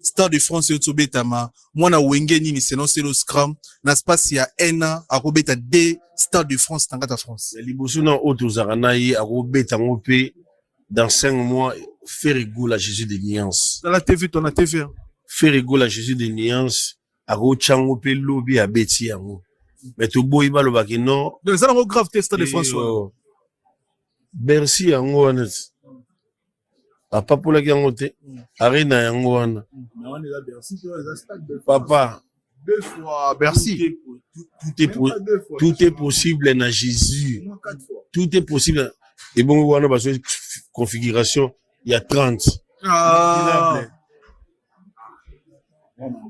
Stade de France yotobetama mwana wenge nini selon le scrum na space ya 1 an akobeta 2 Stade de France tangata France. Liboso na otozarana yi akobeta ngope dans 5 mois faire égale à Jésus de Nuance. Dans la TV ton la TV. Faire égale à Jésus de Nuance ako chango pe lobi a beti yango. Mais to boy ba lo baki non. Donc ça na grave Stade de France. Bercy yango wana. Papa pour la gangote. Arena yango wana. Papa 2 fois Bercy. Tout est possible dans Jésus. Tout est possible. Et bon, on a besoin de configuration. Il y a 30.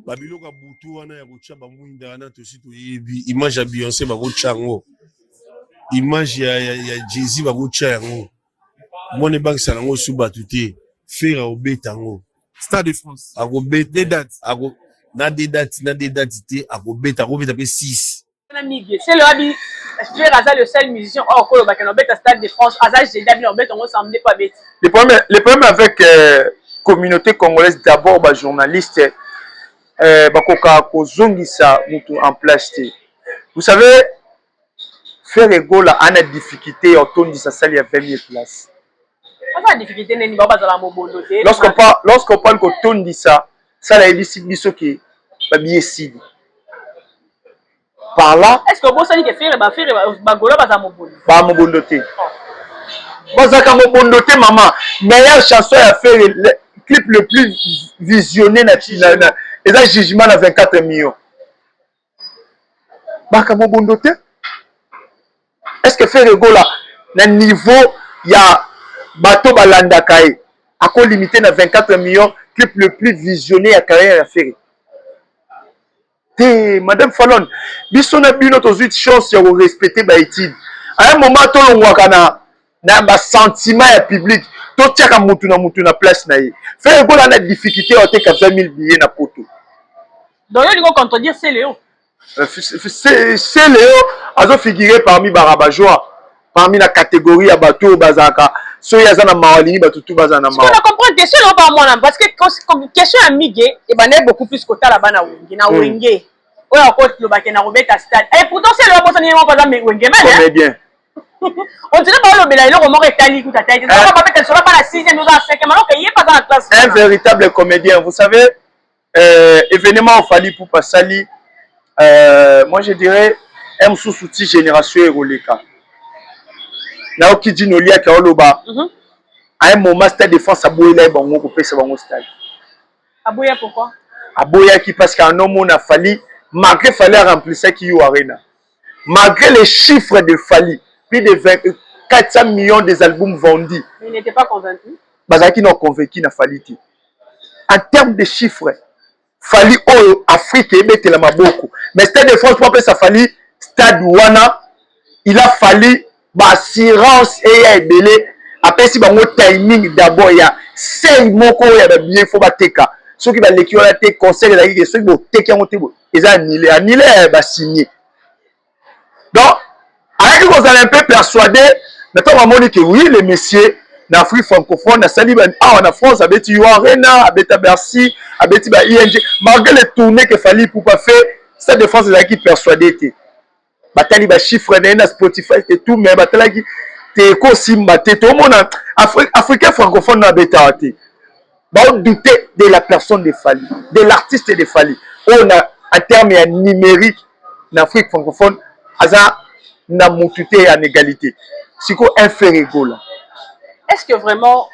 Babiloka butu wana ya kucha bamwinda na to sito yebi image ya Beyoncé bakocha ngo. Image ya Jay-Z bakocha yango. Mone bank salango suba tuté. Faire obeta ngo. Stade de France. Akobeta des dates. Na des dates té akobeta pe 6. C'est le Abi, c'est le seul musicien hors Kolo Bakanobet à Stade de France. Azaj, j'ai d'abord en on s'en pas bête. Le problème avec communauté congolaise, d'abord, bah, journaliste, bakoka kozongisa mutu en place. Vous savez, faire égale à une difficulté, autour de sa salle, il y a 20 000 places. Lorsqu'on parle qu'autour de ça, ça l'a dit biso qui va bien si. Par là, est-ce que vous savez que faire bagolo baza mobondo? Pas mobondoté. Bazaka mobondoté maman. Meilleure chanson à faire le clip le plus visionné national. Et ça jugement à 24 millions. Baka mobondoté. Est-ce que faire égale là, le niveau il y a bateau balanda kae à quoi limité à 24 millions clip le plus visionné à carrière à faire. Madame Fallon, biso na bino tozuit chance ya respecter ba étude. À un moment to longwaka na ba sentiment ya public, to tiaka mutu na place na ye. Faire égale na difficulté au teka 20 000 billets na poto. Donc il faut contredire c'est Léo. C'est Léo azo figurer parmi barabajoa, parmi la catégorie ya bateau bazaka. So yaza na mawalini batutu bazana mawa. On comprend question là pas moi parce que question amigué et ben est beaucoup plus côté là-bas na wenge na wenge. Ouais encore le baké na Robert Stade. Et pourtant c'est le boss ni pas mais wenge mais comédien. On dirait pas le bela il comment rétali tout à tête. Ça va peut-être sera pas la 6e ou la 5e alors qu'il est pas dans la classe. Un véritable comédien, vous savez événement au Fali pour Passali moi je dirais un sous-outil génération Eroleka. Là qui dit Nolia qui oloba à un moment Stade de France aboya bango ko pesa bango stade. Aboya pourquoi? Aboya qui parce qu'un homme on a fallu malgré fallait remplir ça qui au arena. Malgré les chiffres de Fali, plus de 400 millions des albums vendus. Il n'était pas convaincu. Bazaki non convaincu na Fali. En termes de chiffres, Fali au Afrique et mettre la maboko. Mais Stade de France pour ça Fali stade wana, il a fallu assurance et belé après si bango timing d'abord il y a 5 moko ya bien faut bateka ceux qui va l'équipe la té conseil la qui ceux qui vont teka monter ils annulé ba signé donc avec vous allez un peu persuadé maintenant on va dire que oui les messieurs d'Afrique francophone na sali ben en France avec tu arena avec Bercy avec ba ING malgré les tournées que fallait pour pas faire cette défense là qui persuadé était batali ba chiffre na Spotify et tout mais batali te ko simba te to mona africain francophone na betaté ba douter de la personne de Fali de l'artiste de Fali on a en termes numérique en Afrique francophone aza na mutute en égalité siko un fait rigolo. Est-ce que vraiment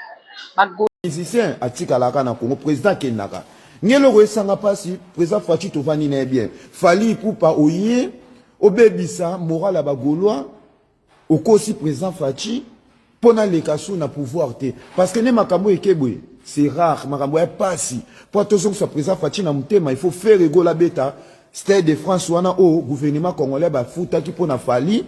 musicien atika la kana Congo président Kenaka ngelo ko esanga pasi président Fachi tovani na bien Fali pour pas oyer obebisa moral ba gaulois au aussi président Fachi pona les kasu na pouvoir te parce que ne makambo ekebwe c'est rare makambo ya pasi pour tous soit président Fachi na mutema il faut faire égale beta Stade de France wana au gouvernement congolais ba futa ki pona Fali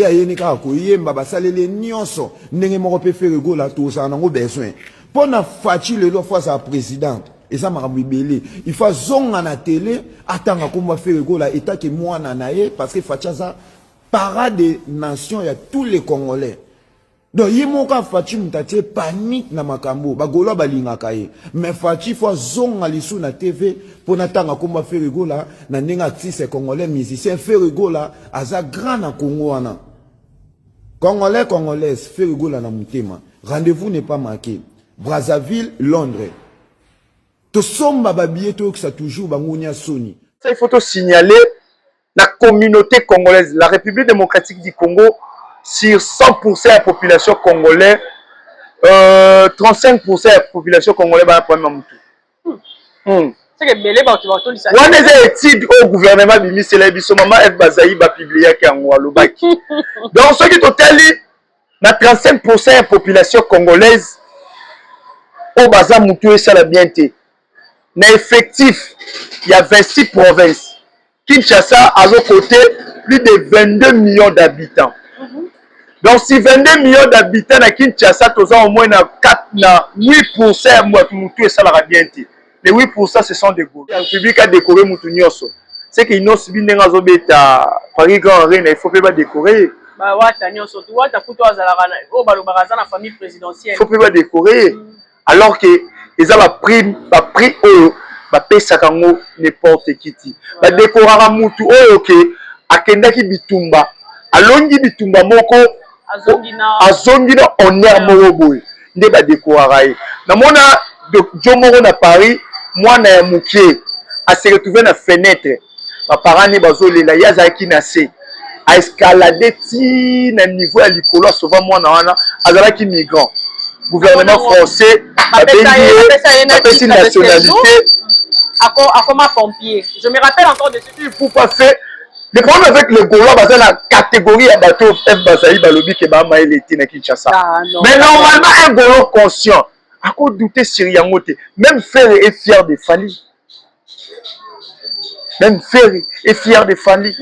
ayeni ka ko yemba ba salele nyonso ndenge moko pe faire égale to ça nango besoin pona Fachi le fois sa présidente et ça m'a belé il faut zonga na télé attendre qu'on va faire égale état que moi na naé parce que Fachi ça parade des nations il y a tous les Congolais donc ye moka Fachi mutatie panique na makambo bagolo balingaka ye mais Fachi faut zonga lisu na TV pour natanga komba Ferregola na ndenge artiste congolais musicien Ferregola aza grand na Congo wana congolais congolaise Ferregola na mutema rendez-vous n'est pas marqué Brazzaville Londres to somba babiye to que ça toujours bangonia Sony ça il faut te signaler la communauté congolaise la République démocratique du Congo sur 100% de la population congolaise, 35% de la population congolaise va prendre Mamoutou. C'est que belé ba tu vas tout ça. On a études au gouvernement bimi c'est la biso maman F Bazaï ba publier qui en Lobaki. Donc ce qui total na 35% de la population congolaise au Baza Moutou et ça la bien été. Na effectif, il y a 26 provinces. Kinshasa à l'autre côté plus de 22 millions d'habitants. Donc, si 22 millions d'habitants à Kinshasa, tu as au moins 8% de Moutou et ça la bien été. Les 8%, ce sont des goûts. Le public a décoré Moutou Nyoso. C'est qu'il n'a subi des raisons à Paris Grand Reine, il faut pas décorer. Bah, ouais, t'as Nyoso, tu vois, t'as coupé aux Alarana, au Balobarazan, la famille présidentielle. Il faut pas décorer. Alors que ils ont pris au Pesakango n'importe qui. Bah, décorer à Moutou, ok, à Kendaki Bitumba, à Longi Bitumba Moko. Azongina honneur moroboy nde ba décorer na mona Jomoro na Paris moi na mukie a se retrouver na fenêtre ba parents ne bazolela yazaki na se a escalader ti na niveau ya likolo souvent moi na wana azalaki migrant gouvernement français a bengi nationalité à comme pompier je me rappelle encore de ce pour pas faire. Le problème avec le Gaulois, c'est la catégorie à bateau F Bazaï Balobi qui va maïler na Kinshasa. Mais normalement, un Gaulois conscient, à quoi douter sur Yangote, même Ferre est fier de Fali. Même Ferre est fier de Fali.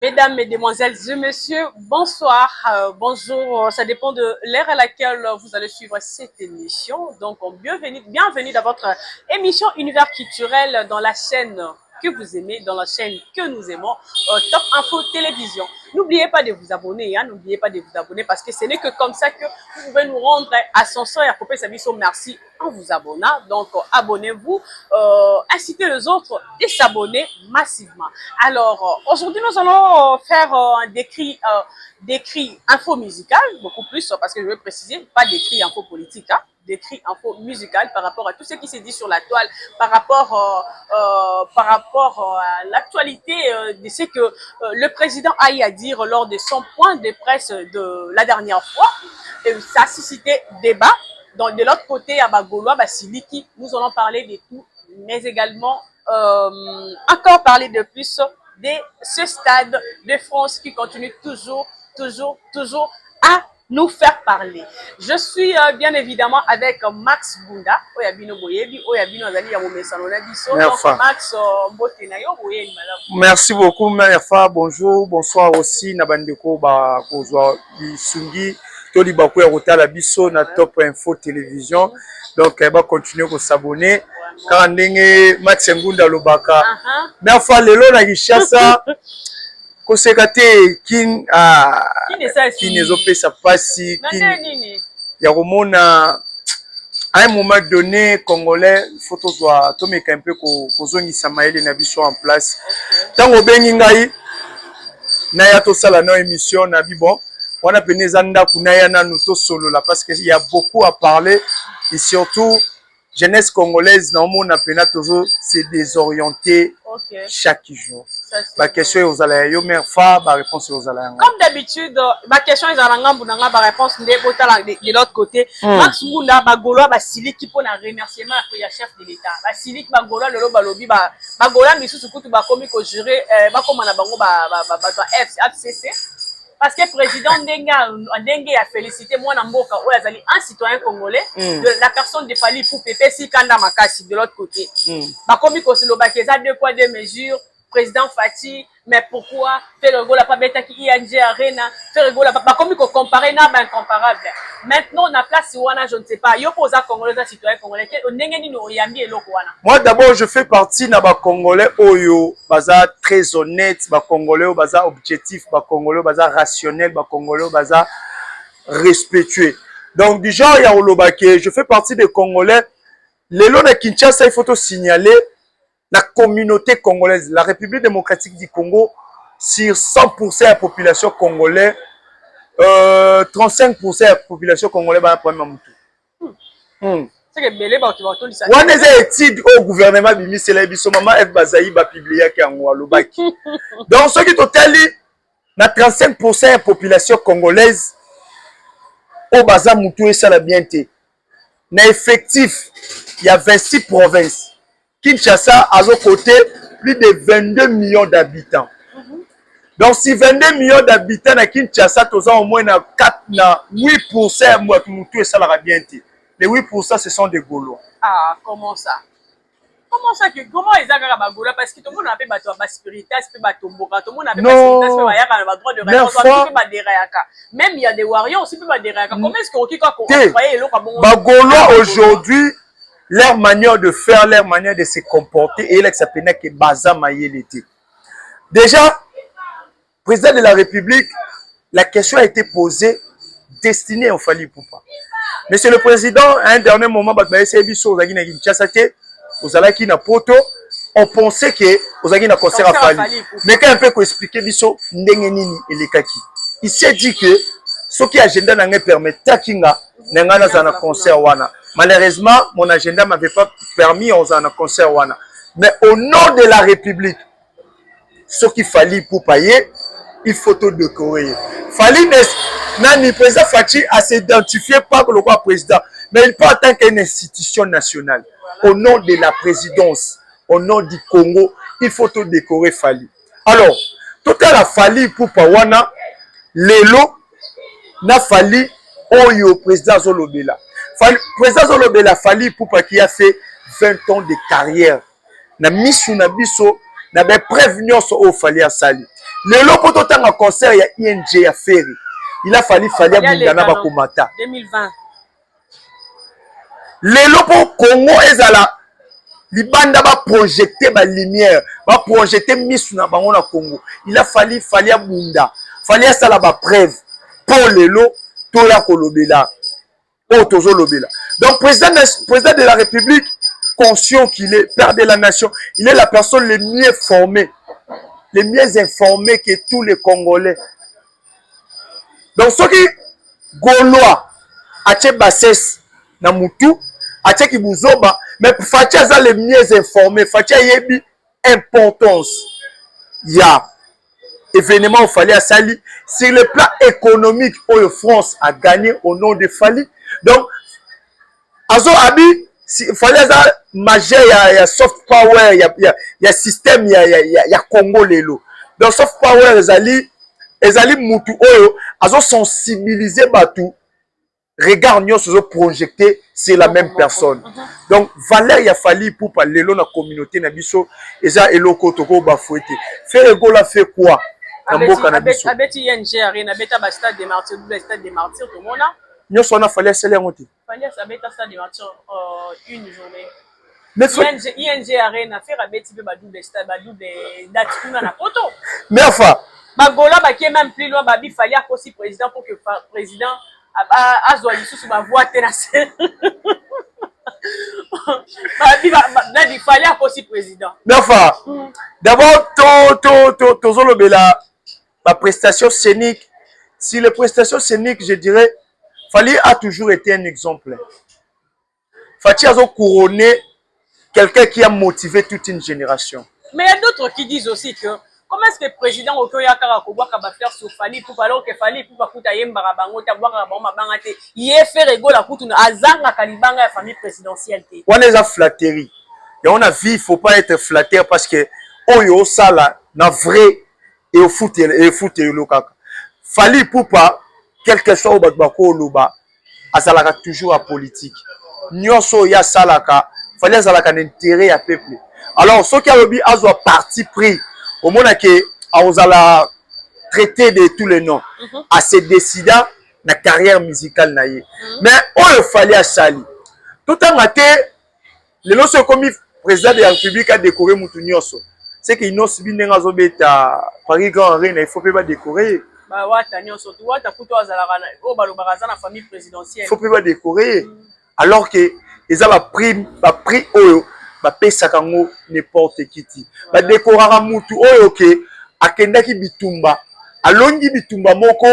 Mesdames, Mesdemoiselles et Messieurs, bonsoir, bonjour. Ça dépend de l'ère à laquelle vous allez suivre cette émission. Donc, bienvenue dans votre émission Univers culturel dans la chaîne que vous aimez, dans la chaîne que nous aimons, Top Info Télévision. N'oubliez pas de vous abonner, hein, n'oubliez pas de vous abonner parce que ce n'est que comme ça que vous pouvez nous rendre ascenseur et accompagner sa mission. Merci en vous abonnant. Donc, abonnez-vous, incitez les autres à s'abonner massivement. Alors, aujourd'hui, nous allons faire un décrit info musical, beaucoup plus, parce que je vais préciser, pas décrit info politique, hein, décrit info musical par rapport à tout ce qui s'est dit sur la toile, par rapport à l'actualité de ce que le président a eu à dire lors de son point de presse de la dernière fois. Et ça a suscité débat. Donc, de l'autre côté, à Bagoloa, Basiliki, nous allons parler de tout, mais également encore parler de plus de ce stade de France qui continue toujours à nous faire parler. Je suis bien évidemment avec Max Bunda. Merci beaucoup, Merfa. Bonjour, bonsoir aussi. Nabandeko ba kozwa bisungi toli ba ko ya la biso na Top Info Télévision. Donc va continuer à s'abonner. Car ndenge Max Ngunda lobaka. Merfa lelo na Kishasa. Kosekate kin ezopesa pasi ya komona à un moment donné congolais faut tozwa tomeka un peu kozongisa mayele na biso en place tango bengi ngai na ya tosala na émission na bibon wana peneza ndaku na ya nanu tosolola parce que il y a beaucoup à parler et surtout jeunesse congolaise naomona pena toujours se désorienter chaque jour. Ma question aux aléas, yo merfa, ma réponse aux aléas. Comme d'habitude, ma question est à l'angambunanga, ma réponse de l'autre côté. Max Munda, Bagoloa, Basilik, qui pose un remerciement à la chef de l'État. Basilik, Bagoloa, le Balobi, Bagoloa, mais sous ce coup, tu vas commis qu'au juré, Bakomana Bango, FCC. Parce que le président Ndengue a félicité moi Namboka, un citoyen congolais, de la personne de Fali pour Pépé Sikanda Makasi de l'autre côté. Bakomi Kosilo Bakeza, 2 poids 2 mesures, président Fati, mais pourquoi Ferrego n'a pas bêta qui ING Arena, Ferrego n'a pas comme il faut comparer n'a pas incomparable. Maintenant on a place wana je ne sais pas. Yo posa congolais citoyen congolais on n'engeni no yambi eloko wana. Moi d'abord je fais partie na ba congolais oyo baza très honnête, ba congolais baza objectif, ba congolais baza rationnel, ba congolais baza respectueux. Donc du genre ya olobake, je fais partie des congolais. Les lots de Kinshasa il faut te signaler la communauté congolaise, la République démocratique du Congo, sur 100% de la population congolaise, 35% de la population congolaise va prendre Mamoutou. C'est que belé ba tu vas tout ça. On a études au gouvernement bimi c'est la biso maman F Bazaï ba publier ki en Lobaki. Donc ce qui total na 35% de la population congolaise au baza Moutou et ça la bienté. Na effectif, il y a 26 provinces. Kinshasa a au côté plus de 22 millions d'habitants. Donc si 22 millions d'habitants à Kinshasa, tu as au moins 8% Moutou et ça la bien été. Les 8% ce sont des Gaulois. Ah, comment ça? Comment ils ont un Gaulois? Parce que tout le monde a fait ma spiritualité, tout le monde a fait ma spiritualité, droit de réponse, même il y a des warriors aussi peut des comment est-ce qu'on croyait les Gaulois aujourd'hui, leur manière de faire, leur manière de se comporter, et là ça s'appelle que Baza Mayelete. Déjà, président de la République, la question a été posée destinée au Fali Poupa. Monsieur le Président, à un dernier moment, on pensait que vous avez un concert à Fali. Mais quand un peu expliquer biso ndengenini et les kaki. Il s'est dit que ce qui agenda n'a permis takinga n'engana dans un concert wana. Malheureusement, mon agenda m'avait pas permis on un concert wana. Mais au nom de la République, ce qu'il fallait pour payer, il faut tout décorer. Fali Nani président Fachi a s'identifié pas comme le roi président, mais il peut en tant qu'une institution nationale. Au nom de la présidence, au nom du Congo, il faut tout décorer Fali. Alors, tout à la Fali pour Pawana, Lelo n'a Fali Oyo président Zolobela. Président Zolobela Fali pour qui a fait 20 ans de carrière. Na misu na biso na be prévenu au Fali à Sali. Lelo pour tout un concert il y a ING à Ferry. Il a fallu Bundana Bakomata. 2020. Lelo pour Congo ezala libanda ba projeter ba lumière, ba projeter misu na bango na Congo. Il a fallu Bunda. Fallait ça la ba preuve pour Lelo to la kolobela. O tozo lobela. Donc président de la République conscient qu'il est père de la nation, il est la personne le mieux formée, le mieux informé que tous les Congolais. Donc ce qui Gaulois a bassesse na mutu a qui buzoba mais Fatia a les mieux informés Fatia yebi importance il y a événement au Fali à Sali sur le plan économique où France a gagné au nom de Fali. Donc azo abi Fali a majeur il y a soft power il y a système il y a Congo lelo. Donc soft power ezali mutu oyo azo sensibiliser batu regard nyo se projeter c'est la même personne. Donc valeur ya Fali pour parler lelo na communauté na biso eza eloko toko ba foueté. Ferrego la fait quoi na mboka na biso? Abeti ING Arena beta ba stade des martyrs, le stade des martyrs tout mona. Nyo sona Fali sele ngoti. Fali sa beta stade des martyrs une journée. Mais ING Arena fait abeti be ba double stade ba double date kuna na poto. Mais enfin Bagola qui est même plus loin, Babi fallait aussi président pour que le président a sous ma voix terrassée. Babi fallait aussi président. Mais enfin, d'abord, la prestation scénique. Si les prestations scéniques, je dirais, Fali a toujours été un exemple. Fati a couronné quelqu'un qui a motivé toute une génération. Mais il y a d'autres qui disent aussi que comment est-ce que le président Okoya Karakoba va faire sur Fali pour alors que Fali pour pas couper Yemba Bango Tabouara Bama Bangate il est fait rigoler à couture Azanga Kalibanga la famille présidentielle. On est à flatterie et on a vu il faut pas être flatteur parce que Oyo Sala na vrai et au foot et le kaka. Fali pour pas quel que soit au Bakbako Loba azalaka toujours à politique. Nyonso ya salaka Fali azalaka d'intérêt à peuple. Alors ce qui a obi azwa parti pris au monde que aozala traité de tous les noms à se décider na carrière musicale na ye mais oyo fallait asali tout en maté le loso comme président de la République a décoré mutu nyonso c'est que ino sibi ndenga zobeta Paris Grand Arena il faut pas décorer ba wata nyonso tu wata kuto azala kana o balobaka za na famille présidentielle il faut pas décorer alors que ils a prix oyo ba pesa kango n'importe qui ti ba décorera mutu oyo ke akendaki bitumba alongi bitumba moko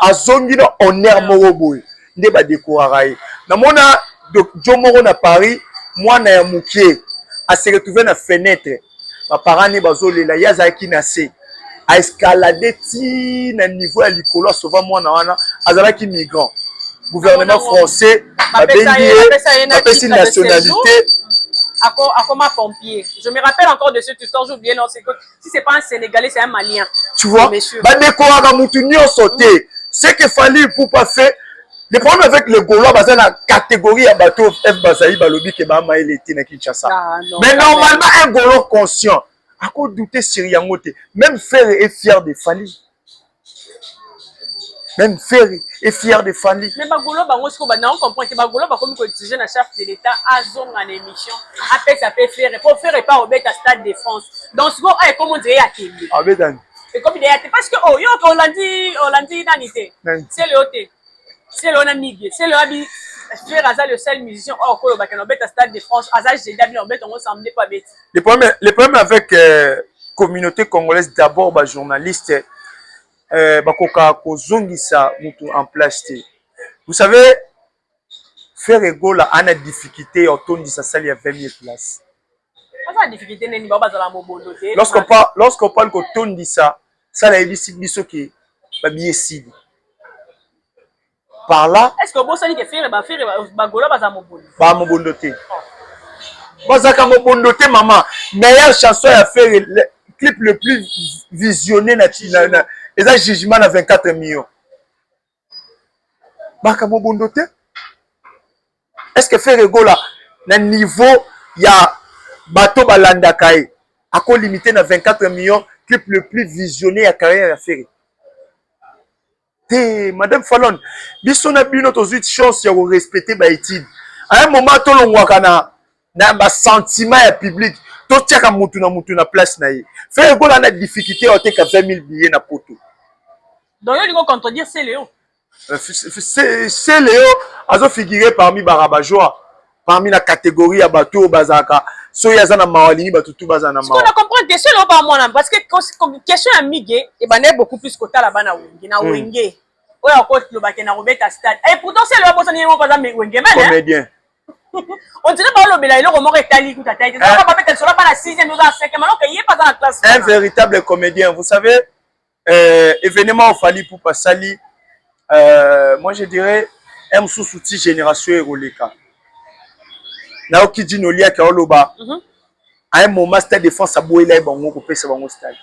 azongi na honneur moko boye nde ba décorera ye namona jo moko na Paris mwana ya mukie a se retrouver na fenêtre ba parents ne bazolela yazaki na se a escalader ti na niveau ya likolo souvent mwana wana azalaki migrant gouvernement français apesi nationalité Akoma pompier. Je me rappelle encore de cette histoire, j'ai oublié, non, c'est que si c'est pas un Sénégalais, c'est un Malien. Tu vois, bah décorer à Moutuni au sauté. C'est que fallait pour pas faire. Le problème avec le Gaulois, bah c'est la catégorie à bateau F Bazaï Balobi qui va maïler été na Kinshasa. Mais normalement un Gaulois conscient, à quoi douter Syriangote, même faire est fier de Fali. Même faire est fier de Fali. Mais Bagolo, bah, on comprend que Bagolo, bah, comme exiger la chef de l'État, à zone en émission, après ça peut faire, pour faire pas au bête à Stade de France. Donc, ce qu'on a, comme on dirait à Kébé. Ah, ben, et comme il est, parce que, oh, yo, on l'a dit, nanité. C'est le hôtel. C'est le Namibie. C'est le Abi. Faire Aza le seul musicien, oh, quoi, bah, on bête à Stade de France. Aza, j'ai d'abord, on bête, on s'en pas bête. Le problème avec communauté congolaise, d'abord, bah, journaliste, bakoka kozongisa mutu en place. Vous savez, faire Egola a une difficulté autour de sa salle à 20 000 places. Lorsqu'on parle autour de ça, ça l'a dit biso qui ba biesidi. Par là, est-ce que vous savez que faire bagola baza mobondo? Ba mobondoté. Bazaka mobondoté maman. Meilleure chanson à faire le clip le plus visionné na et ça jugement à 24 millions. Baka mobondoté. Est-ce que faire Egola na niveau ya bateau balanda kai à quoi limité na 24 millions clip le plus visionné à carrière à faire. Madame Fallon, biso na bino tozuit chance ya respecter ba étude. À un moment to longwaka na ba sentiment ya public, to tiaka mutu na place na ye. Faire Egola na difficulté au teka 20 000 billets na poto. Donc il faut contredire c'est Léo. C'est Léo azo figurer parmi barabajoa, parmi la catégorie à bateau bazaka. So yazana mawalini batutu bazana mawa. Ce qu'on comprend que c'est Léo pas moi parce que question amigué et ben beaucoup plus que la bana wenge na wenge. Ouais encore le baké na robeta stade. Et pourtant c'est Léo pas ni pas mais wenge mais comédien. On dirait pas le bela il romo retali tout à tête. Ça va pas peut-être sur la pas la 6e ou la 5e alors qu'il est pas dans la classe. Un véritable comédien, vous savez. Événement au Fali pour Passali, moi je dirais un sous-outil génération Eroleka. Naoki Dinolia qui a oloba. À un moment, Stade de France a boué là et bon, on peut se voir au stade.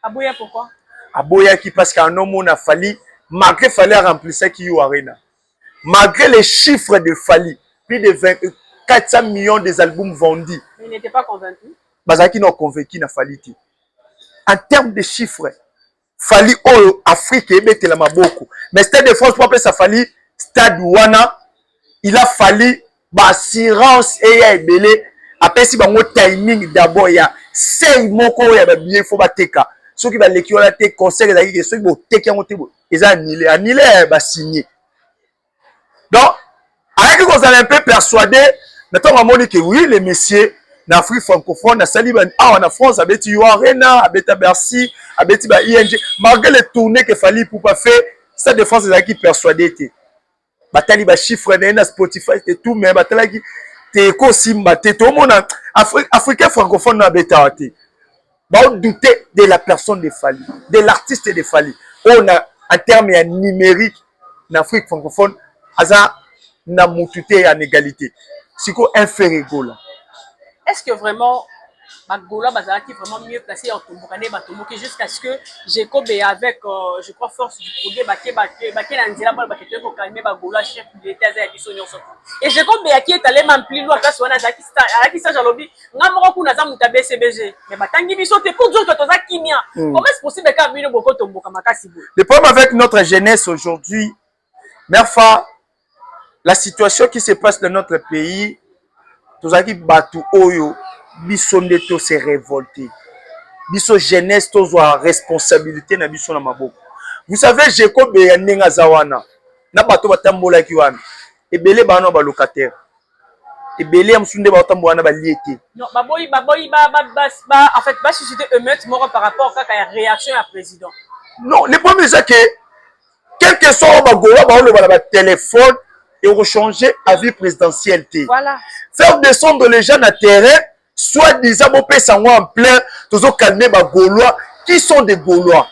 A boué pourquoi? A boué qui parce qu'un homme on a fallu, malgré fallait remplir ça qui est au arena. Malgré les chiffres de Fali, plus de 400 millions des albums vendus. Il n'était pas convaincu. Bazaki n'a convaincu n'a Fali. En termes de chiffres. Fali oyo Afrique ebete la maboko mais Stade de France pour appeler ça Fali Stade wana il a fallu ba assurance et ya ebele après si bango timing d'abord ya c'est moko ya ba bien faut ba teka ceux qui va leki wala te concert ezaki que ceux qui bo teki yango te bo eza annulé ba signé donc avec qu'on s'est un peu persuadé maintenant on moni que oui les messieurs en Afrique francophone, na Saliban, en France, avec Arena, avec Bercy, avec ING, malgré les tournées qu'il fallait pour pas faire, ça de France, c'est qui persuadé. Batali ba chiffre na Spotify et tout, mais batali qui te ko simba te tout le monde africain francophone na betaté. Ba douter de la personne de Fali, de l'artiste de Fali. On a en termes numérique en Afrique francophone, aza na mututé en égalité. C'est quoi un fait rigolo. Est-ce que vraiment Bagola bazalaki vraiment mieux placé en Tombokane Batomboki jusqu'à ce que Jacob et avec je crois force du progrès baké na nzela pour baké pour calmer Bagola chef de l'état za biso nyonso et Jacob et qui est allé même plus loin place wana zaki star jalobi ngamoko kuna za muta BCBG mais batangi biso te pour dire que toza kimia comment est-ce possible que bino boko tomboka makasi bo. Le problème avec notre jeunesse aujourd'hui, Merfa, la situation qui se passe dans notre pays, tozaki batu oyo biso ndeto se révolter. Biso jeunesse tozwa responsabilité na biso na maboko. Vous savez Jacob ya ndenga zawana na bato batambola ki wana. Ebele bana ba locataire. Ebele amsunde ba tambola ba liété. Non, en fait ba susciter émeute moko par rapport à la réaction à président. Non, le problème c'est que quel que soit ba gola ba le ba téléphone et rechanger avis présidentiel. Voilà. Faire descendre les gens à terrain, soit disant bon sango en plein, toujours calmer les Gaulois qui sont des Gaulois.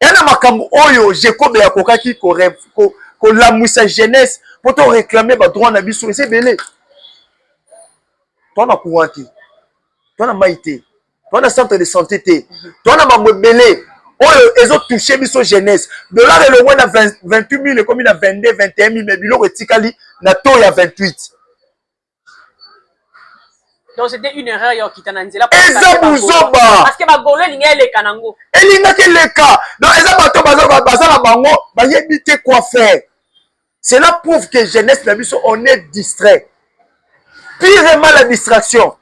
Et na makambo oyo Jacob ya kokaki ko la moussa jeunesse pour te réclamer ba droit na biso c'est belé. Toi na couranté. Toi na maïté. Toi na centre de santé té. Toi na mabelé. Oyo ezo touché biso jeunesse. Dollar et le moins na 28 000 comme il a 22 21 000 mais bilo retikali na to ya 28. Donc c'était une erreur yo kitana nzela parce que bagolo linga le kanango elinga ke leka donc eza bato bazala bango bayebi te quoi faire. Cela prouve que jeunesse na biso on est distrait. Pirement la distraction.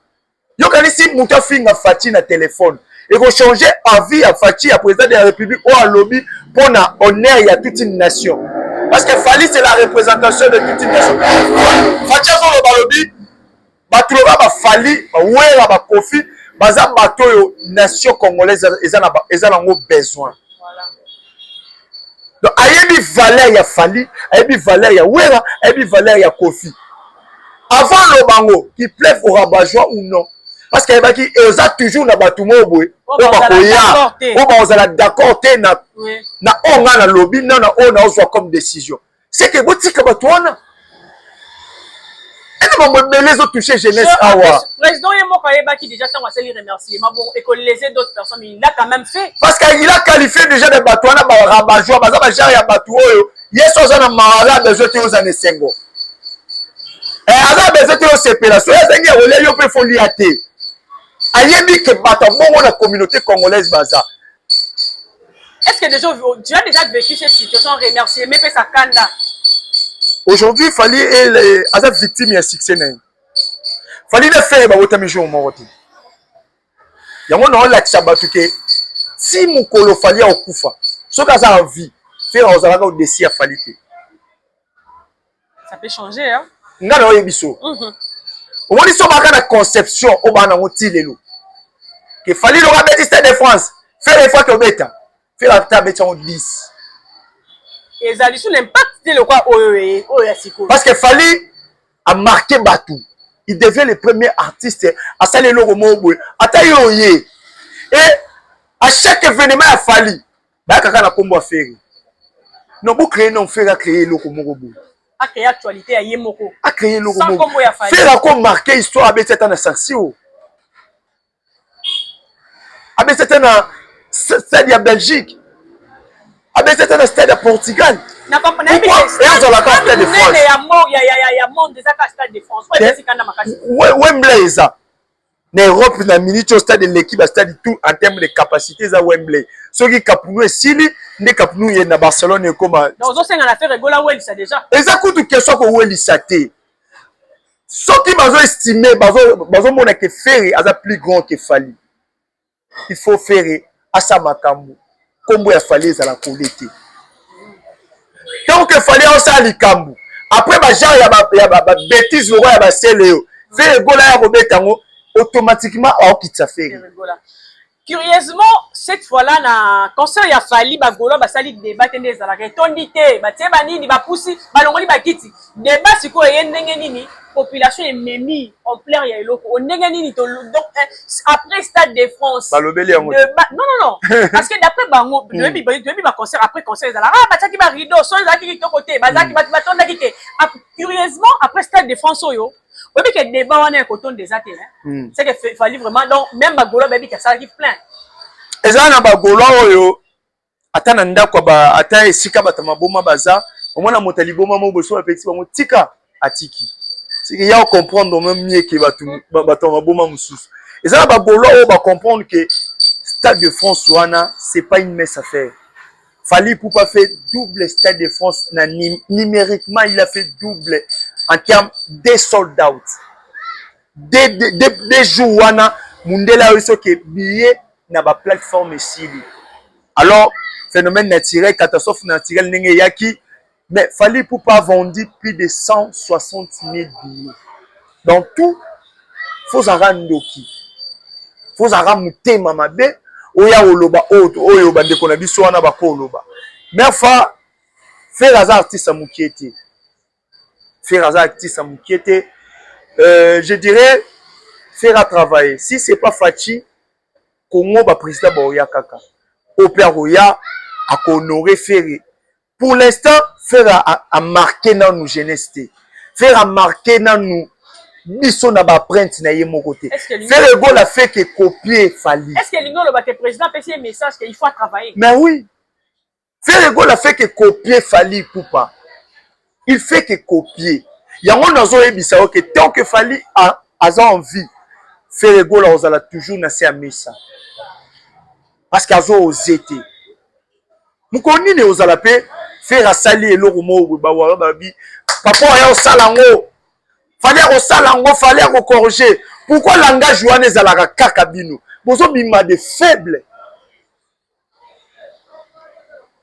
Yo kanisi muta finga fati na téléphone et ko changer avis à fati à président de la République ou à lobby pour na honneur ya toute une nation. Parce que Fali c'est la représentation de toute une nation. Fati sur le lobby Batuloba ba Fali, ba Wera ba Kofi, baza bato yo nation congolaise eza nango besoin. Voilà. Donc ayebi valeur ya Fali, ayebi valeur ya Wera, ayebi valeur ya Kofi. Avant le bango, qui plaît au rabat-joie ou non. Parce que yebaki eza toujours na bato moboy, o ba koya, o ba ozala d'accord te na na onga na lobby na ona ozwa comme décision. C'est que botika bato wana les autres touchés jeunesse awa. Président Yemoka qui déjà tant à les remercier. Mais bon, et que les autres personnes, il l'a quand même fait. Parce qu'il a qualifié déjà des bateaux, on a rabat-joie, parce que j'ai un bateau, il y a soit un malade, des autres aux années 5 ans. Et alors, des autres aux CP, là, soit il y a un peu foliaté. Ayebi que bateau, bon, la communauté congolaise, baza. Est-ce que déjà, tu as déjà vécu cette situation, remercier, mais ça kanda? Aujourd'hui, il fallait être victime et succès. Il fallait faire des choses au Maroc. Il y a un autre qui si mon colo fallait au Koufa, ce que ça a envie, faire aux Arabes au décis à Falité. Ça peut changer, hein? On a eu biso. Au moins, ils sont dans la conception au Banamoti Lelo. Que fallait le rabat de France, faire les fois que bêta, faire la table en 10. Et ça a l'impact de le quoi parce que Fali a marqué Batou. Il devient le premier artiste à saluer le Romo. Et à chaque événement à Fali, bah quand on a combo à faire. Non, vous créez non faire à créer le Romo. À créer actualité à Yemoko. À créer le Romo. Faire à quoi marquer histoire avec cette année avec cette année c'est à Belgique. Avec cette année stade à Portugal. Pourquoi et on a la stade de France. Il y a monde déjà stade de France. Wembley ça. En Europe na minute au stade de l'équipe à stade tout en termes de capacité à Wembley. Ceux qui capnou et Sili, ne capnou y na Barcelone comme dans on a fait rigola Welly ça déjà. Et ça coûte quelque chose que Welly ça té. Ceux qui bazo estimer bazo mona que Ferry a plus grand que Fali. Il faut faire à sa makambo. Comme il fallait à la collecte. Donc il fallait aussi à l'ikambu. Après, il y a des bêtises, il y a des céléos. Faire le goal à Robertango, automatiquement, on quitte sa fait. Curieusement, cette fois-là, na concert il a fallu bagolo ba sali débat tenez à la retondité, ba tie banini ba poussi, ba longoli ba kiti. Débat siko yendenge nini, population est memi en plein ya eloko. On ndenge nini to donc après Stade de France. Ba lobeli yango. Non. Parce que d'après bango, depuis ba concert après concert za la ba taki ba rideau, so za ki to côté, ba za ki ba tonda ki te. Curieusement, après Stade de France oyo, Oui, mais que débat on est coton des athées. C'est qu'il fallait vraiment donc même Bagolo baby que ça qui plein. Et ça na Bagolo yo atana ndako ba ata esika batama boma baza omona motali boma mo boso petit bango tika atiki. C'est qu'il y a à comprendre même mieux que batama boma mususu. Et ça na Bagolo ba comprendre que Stade de France wana c'est pas une mince affaire. Fally Ipupa fait double Stade de France numériquement il a fait double en termes de sold out. Des jours wana mundela oso ke billet na ba plateforme ici. Alors phénomène naturel, catastrophe naturelle nenge yaki, mais Fally Ipupa a vendu plus de 160 000 billets. Donc tout faut en rendre doki. Faut en rendre mutema mabe. Oya oloba oyo bande kona biso wana bako oloba mais fa faire hasard artiste mukiete je dirais faire à travailler si c'est pas Fachi Congo ba président Boya kaka opéra Roya a honorer faire pour l'instant faire à marquer dans nous jeunesse faire à marquer dans nous biso na ba print na ye mon côté faire le goal a fait que copier Fally. Est-ce que l'Union le président peut un message qu'il faut travailler? Mais oui, faire le goal a fait que copier Fally Ipupa. Il fait que copier. Il y a un autre ebisa que tant que Fally a envie faire le goal on a toujours na se messa parce qu'azo osé te mukoni ne ozala pe faire sali eloko mo ba wa babi papa ya osalango fallait corriger. Pourquoi le langage Johannes Zalaka Kakabino? Bozo bima de faible.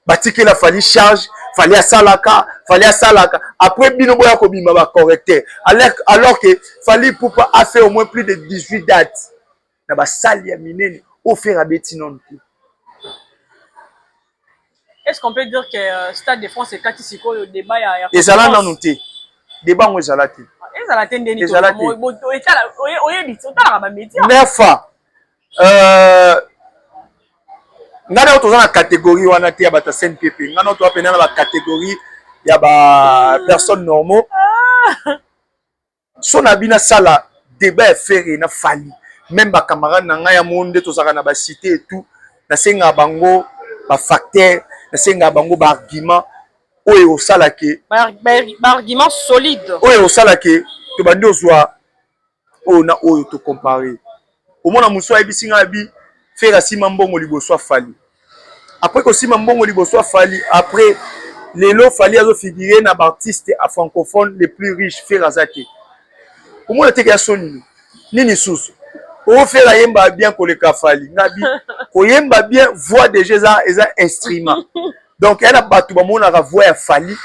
Batike la Fally charge, fallait à Salaka. Après bino boya ko bima ba correcteur. Alors que Fally Ipupa a fait au moins plus de 18 dates. Na ba sali ya minene offert à Betinon. Est-ce qu'on peut dire que Stade de France et Katisiko le débat ya et ça là non noté. Débat ngo zalati. Nefa ngana oto na catégorie wana te ya bata CNPP ngana oto apena na ba catégorie ya ba personnes normaux so na bina sala débat faire na Fally même ba camarade na nga ya monde to saka na ba cité et tout na senga bango ba facteur na senga bango ba argument oyo osala ke argument solide oyo osala ke to bandi ozwa oyo na oyo to comparer omona muso ayebisinga bi faire sima mbongo liboso Fally après ko sima mbongo liboso Fally après lelo Fally azo figurer na artiste francophone les plus riches faire azate omona teke ya soni nini susu o faire yemba bien koleka Fally ngabi ko yemba bien voix de Jésus eza instrument. Donc, il y a des gens qui ont voix à Fally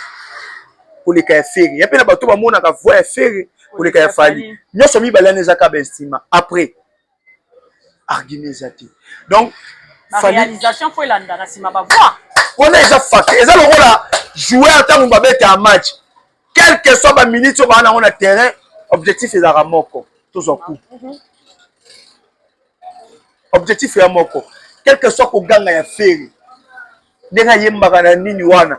pour les faire. Il y a des gens qui ont voix à faire pour les faire Fally. Nous sommes mis à l'instima. Après, argument. Donc, la réalisation, il faut l'andana si ma voix. On a déjà fait. Et ça, le rôle à jouer en tant que un match. Quel que soit la minute sur le terrain, l'objectif est à moko. Tous en coup. Objectif est à moko. Quel que soit le gang à faire. Nenga yembaka na nini wana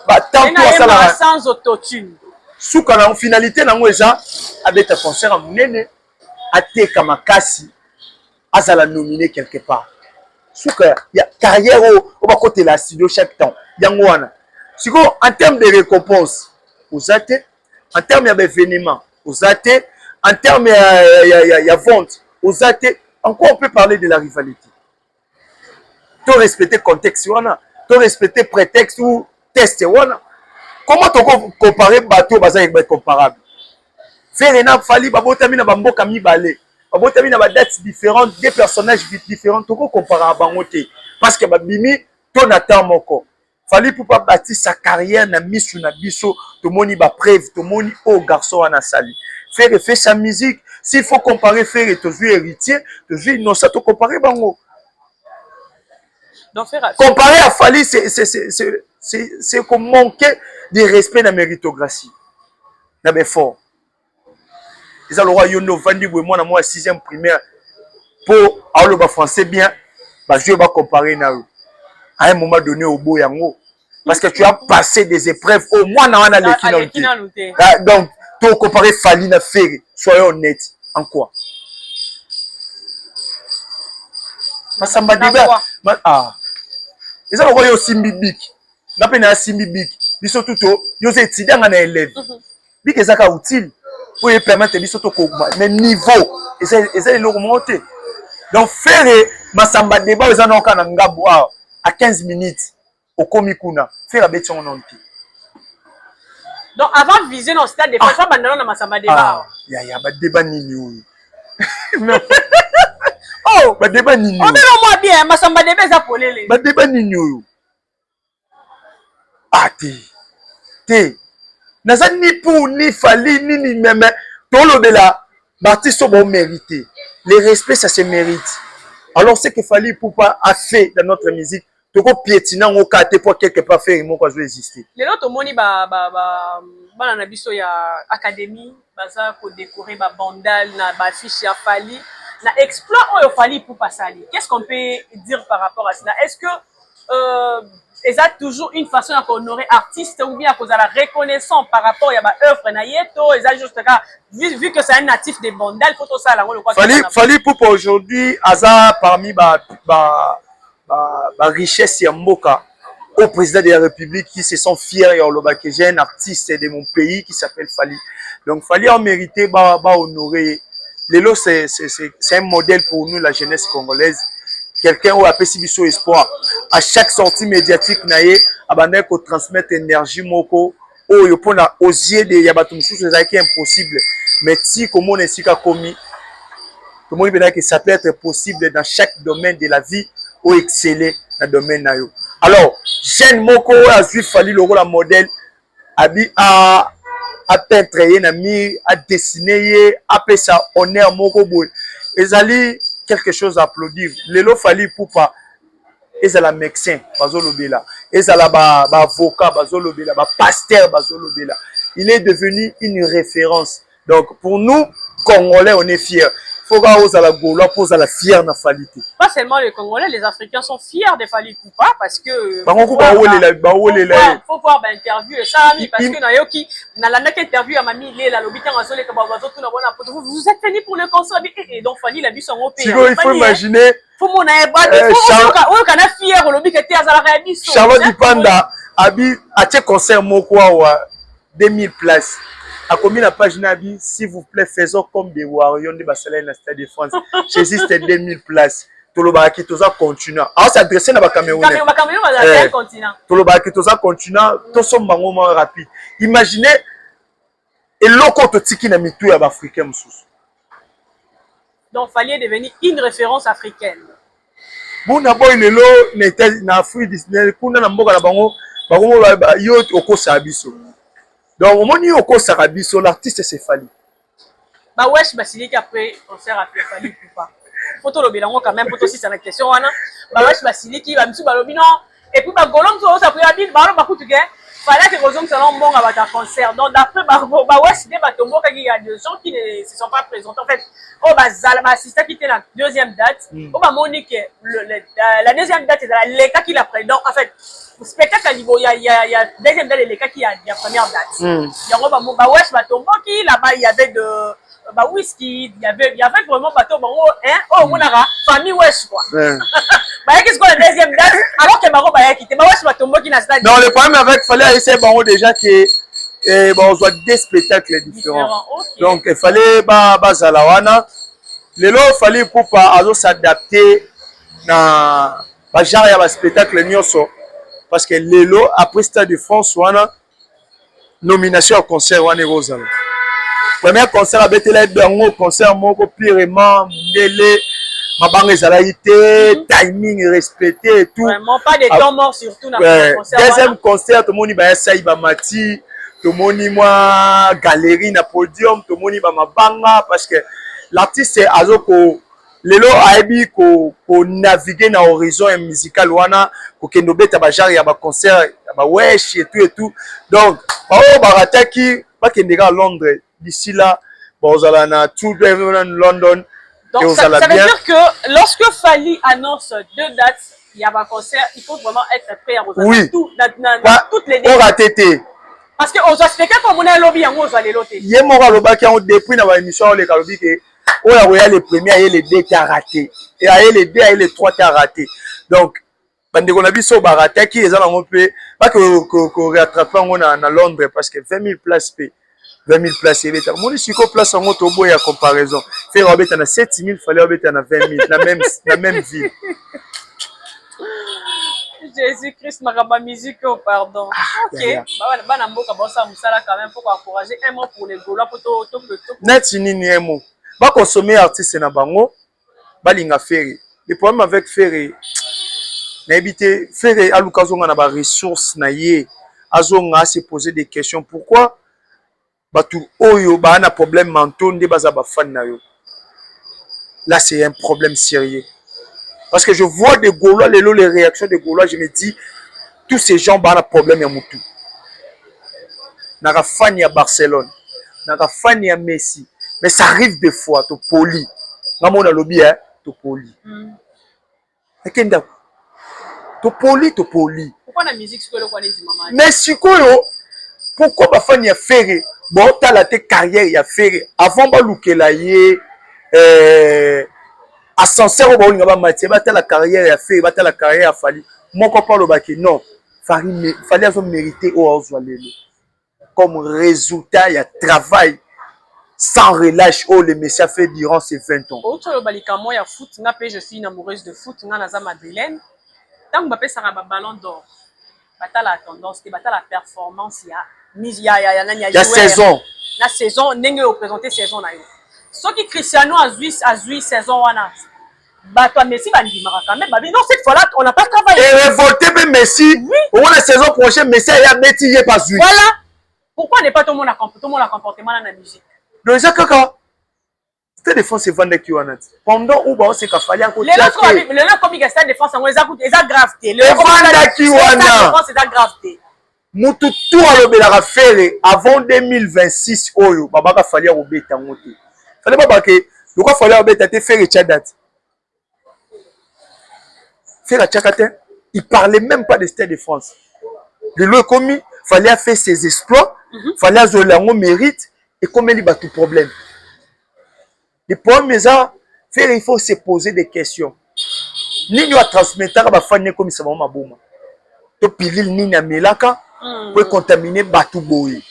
ba tanto asala sans autotune suka na finalité na ngweza abeta concert munene ateka makasi azala nominé quelque part suka ya carrière au ba côté la studio chaque temps yango wana siko en termes de récompense uzate en termes d'événement uzate en termes ya vente uzate encore on peut parler de la rivalité to respecter contexte wana to respecter prétexte ou test wana. Comment tu comparer bateau baza avec comparable? Faire na Fally babotami na bamboka mibale. Babotami na ba dates différentes, des personnages différents, tu comparer bangote parce que babimi ton attend moko. Fally Ipupa bâtir sa carrière na misu na biso, to moni ba preuve, to moni au garçon wana sali. Faire sa musique, s'il faut comparer faire to jouer héritier, to jouer innocent, to comparer bango. Donc, comparer à Fally, c'est comme manquer de respect dans la méritocratie. Dans mes forts. Ils ont le roi Yono Vandi, moi, dans moi, 6e primaire, pour avoir le français bien, je vais comparer à un moment donné au beau yango. Parce que tu as passé des épreuves au moins dans la donc, tu comparer Fali na Ferry. Soyons honnêtes. En quoi? Masamba Deba. Ah. Et ça, on voit aussi Big. N'a pas na Simbi Big. Biso tuto, yo se étudiant na élève. Big ezaka utile pour y permettre biso to ko mais niveau et c'est le remonter. Donc faire Masamba Deba ils en ont kana ngabo à 15 minutes au Komikuna. Faire abeti on onti. Donc avant de viser dans le stade des fois pas bandana na Masamba Deba. Ya ba débat nini. Oh, ba débat nini. On est moi bien Masamba Deba za polele. Ba débat nini. Ah te naza ni pour ni Fali ni même tout de la bâtisse bon mérité le respect ça se mérite alors c'est que Fali Ipupa a fait dans notre musique to ko piétinant au côté pour quelque part faire mon quoi exister les autres moni ba na biso ya académie baza ko décorer ba bandal na ba fiche ya Fali na exploit oyo Fali Ipupa sali qu'est-ce qu'on peut dire par rapport à cela est-ce que et ça toujours une façon d'honorer artiste ou bien à cause de la reconnaissance par rapport à ma œuvre naïeto et ça juste là vu que c'est un natif de Bandal faut tout ça là le quoi Fali Ipupa aujourd'hui aza parmi ba richesse ya mboka au président de la République qui se sont fiers et on que j'ai un artiste de mon pays qui s'appelle Fali donc Fali a mérité ba honorer Lelo c'est un modèle pour nous la jeunesse congolaise. Quelqu'un qui a fait si espoir à chaque sortie médiatique naie abandonner qu'on transmettre énergie moko oh yo pona osier de yabatum sous c'est qui impossible mais si comme on est si commis tout le monde peut dire que ça peut être possible dans chaque domaine de la vie ou exceller dans le domaine naio alors jeune moko a vu Fali le rôle modèle abi a peindre na mi a dessiner a fait ça honneur moko boy ezali quelque chose à applaudir. Lelo Fali Ipupa, ils sont la médecin, bazolobela, ils sont la avocat, bazolobela, pasteur, bazolobela. Il est devenu une référence. Donc pour nous Congolais, on est fiers. Il faut qu'on la Gaulois pose à la fière na Fali. Pas seulement les Congolais, les Africains sont fiers de Fali Ipupa parce que faut voir l'interview et ça parce que na yoki na la interview à Mami Lela l'obité en zone que babazo tout na bona vous êtes venu pour le concert et donc Fali la biso en pays. Il faut imaginer faut mon on kana fier au lobby que tu as à la réaction. Charlotte Dipanda abi a tes concert moko wa 2000 places. À combien la page Nabi, s'il vous plaît, faisons comme des Warriors de Barcelone dans le Stade de France. J'existe 2000 places. Tout le baraki tout ça continue. Alors c'est adressé dans le Cameroun. Tout le baraki tout ça continue. Tout son moment rapide. Imaginez et l'autre côté tiki na mitou ya africain msous. Donc fallait devenir une référence africaine. Bon d'abord il est là n'était na Afrique Disney kuna na mboka na bango yo okosa abiso. Donc, au moment où Sarabi, sur l'artiste, c'est Fali. Bah ouais, je me suis dit qu'après, concert a fait Fali ou pas. Faut tout le bilan quand même, pour aussi c'est la question. Bah ouais, je me suis dit qu'il va me suivre le et puis, bah, Golom, ça a pris la bille, bah, bah, fallait que Golom soit bon à votre concert. Donc, d'après, bah ouais, c'est des bateaux, il y a des gens qui ne se sont pas présentés. En fait, oh, bah, Zalma, assistant qui était la deuxième date. Oh, bah, Monique, la deuxième date, c'est les cas qui l'a pris. Donc, en fait, spectacle à niveau, il y a deuxième date et les cas qui a la première date. Il y a bah ouais, je m'attends qui là-bas, il y avait de whisky, il y avait vraiment bateau, hein, oh, mon ara, famille wesh quoi. Bah qu'est-ce qu'on la deuxième date alors que Maro bah quitté, bah wesh m'attends qui n'a stade. Non, le problème avec fallait essayer bon déjà que bon on soit des spectacles différents. Okay. Donc il fallait bah zalawana. Lelo fallait pour pas s'adapter na ba genre ya ba spectacle nyonso. Parce que Lelo, après Stade de France, on a nomination au concert. Premier concert à Betela Bango, concert Moko Pirement, Mundele, Mabang Zalaïté, timing respecté et tout. Vraiment pas de temps mort surtout dans le concert. Deuxième concert, tout le monde va Saïba Mati, tout le monde moi galerie na podium, tout le monde va Mabanga parce que l'artiste c'est Azoko. Lelo aibi ko naviguer na horizon musical wana ko kendo beta ba genre ya ba concert ya ba wesh et tout donc barataki ba kendeka à Londres d'ici là bozala na tout London donc ça veut dire que lorsque Fali annonce deux dates il y a un concert, il faut vraiment être prêt à vous Oui. toutes les on raté. parce que aux aspects comme on a lobby en aux allez loter. Hier mon gars qui ont depuis dans l'émission les gars que on a regardé les premiers et les deux qui a raté et les deux et les trois qui a raté. Donc bande qu'on a vu sur baraté qui est dans mon pays pas que rattraper on a à Londres parce que 20 000 places p 20 000 places et bêta mon si ko place en moto boy à comparaison faire obéta na 7 000 fallait obéta na 20 000 la même ville. Jésus-Christ, ma musique, oh, pardon. Ok. Bah, mboka bossa musala quand même pour encourager un mot pour les Gaulois pour tout. Net nini un mot. Ba consommer artiste na bango, ba linga faire. Le problème avec faire, na éviter faire à l'occasion na ba ressources na ye, azonga se poser des questions. Pourquoi batu oyo ba na problème mentaux nde baza ba fan na yo. Là c'est un problème sérieux. Parce que je vois des Gaulois, les réactions des Gaulois, je me dis, tous ces gens ont un problème à Moutou. Naka fan à Barcelone, naka fan à Messi. Mais ça arrive des fois, tu poli. Dans mon lobby, tu poli. Tu poli. Pourquoi la musique, c'est quoi les mamans? Mais si pourquoi ma fan a fait? Bon, t'as la carrière, il a fait. Avant, bah, loukela yé. Ascenseur au nga ba matie bata la carrière a fait bata la carrière a fallu mon copain le baki non fallait avoir mérité au ozwalelo comme résultat il y a travail sans relâche oh le monsieur a fait durant ces 20 ans autre le balika moi ya foot nga pe je suis une amoureuse de foot nga naza Madeleine tant Mbappé ça ba ballon d'or bata la tendance que bata la performance il y a saison la saison ndenge représenter saison na yo soki Cristiano a joué saison wana bato Messi bandimaka quand même non cette fois là on n'a pas travaillé et révolté même Messi oui. La saison prochaine Messi a métier pas joué voilà pourquoi n'est pas tout le monde a comportement dans la musique donc ça kaka c'était défense c'est vendre qui wana pendant où ba c'est ka fallait encore le là comme il stade défense en eza gravité le vendre qui wana c'est gravité mutu tout alobelaka faire avant 2026 oyo babaka fallait obeta ngote fallait pas que le quoi fallait obeta te faire date faire à il parlait même pas de Stade de France. Le lot commis, fallait faire ses exploits, fallait avoir un mérite et comme il y a tout problème. Les problèmes ça, faire il faut se poser des questions. Ni a transmettre à bafane comme ça mama boma. To pilil ni na melaka pour contaminer batu boy.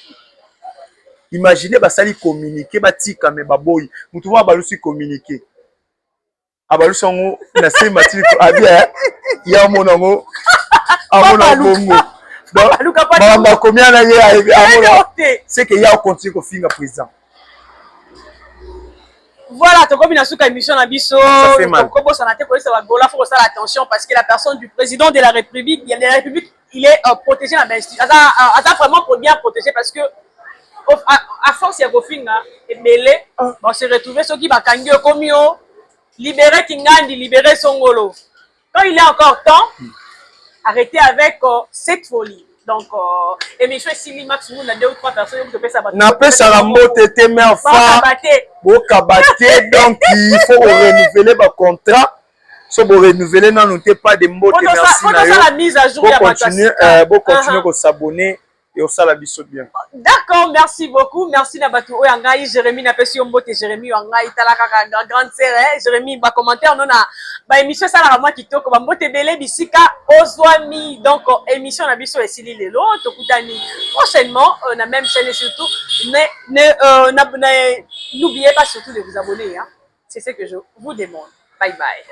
Imaginez basali communiquer batika mais baboy. Mutu ba balusi communiquer. Abalusango na se matili ko abia ya monango amona bongo donc ba combien na ye amona c'est que ya continue ko finga président voilà to comme na suka émission na biso ko bossa na te ko ça va gola faut faire attention parce que la personne du président de la République il est protégé na a vraiment pour bien protéger parce que à force ya ko finga et mêlé on se retrouver ceux qui va kangi comme yo libérer Kingandi, libérer Songolo. Quand il est encore temps, arrêtez avec cette folie. Donc, émission Sili Max, nous, on a 2 ou 3 personnes qui peuvent s'abattre. N'a pas ça la moto, mais enfin, donc il faut renouveler le contrat. Si vous renouvelez, non, nous pas de mots. Merci. La mise à jour, vous continuez à s'abonner. Et au salabiso bien. D'accord, merci beaucoup. Merci Nabatou Oyangai, Jérémy Napesi Ombote, Jérémy Oyangai, Talaka, grande sœur, Jérémy, ba commentaire, non, ba émission ça la moi qui toko, ba mbote belé bisika, Ozwami. Donc, émission Nabiso et Sili Lelo, Tokutani. Prochainement, on a même chaîne et surtout, n'oubliez pas surtout de vous abonner, hein. C'est ce que je vous demande. Bye bye.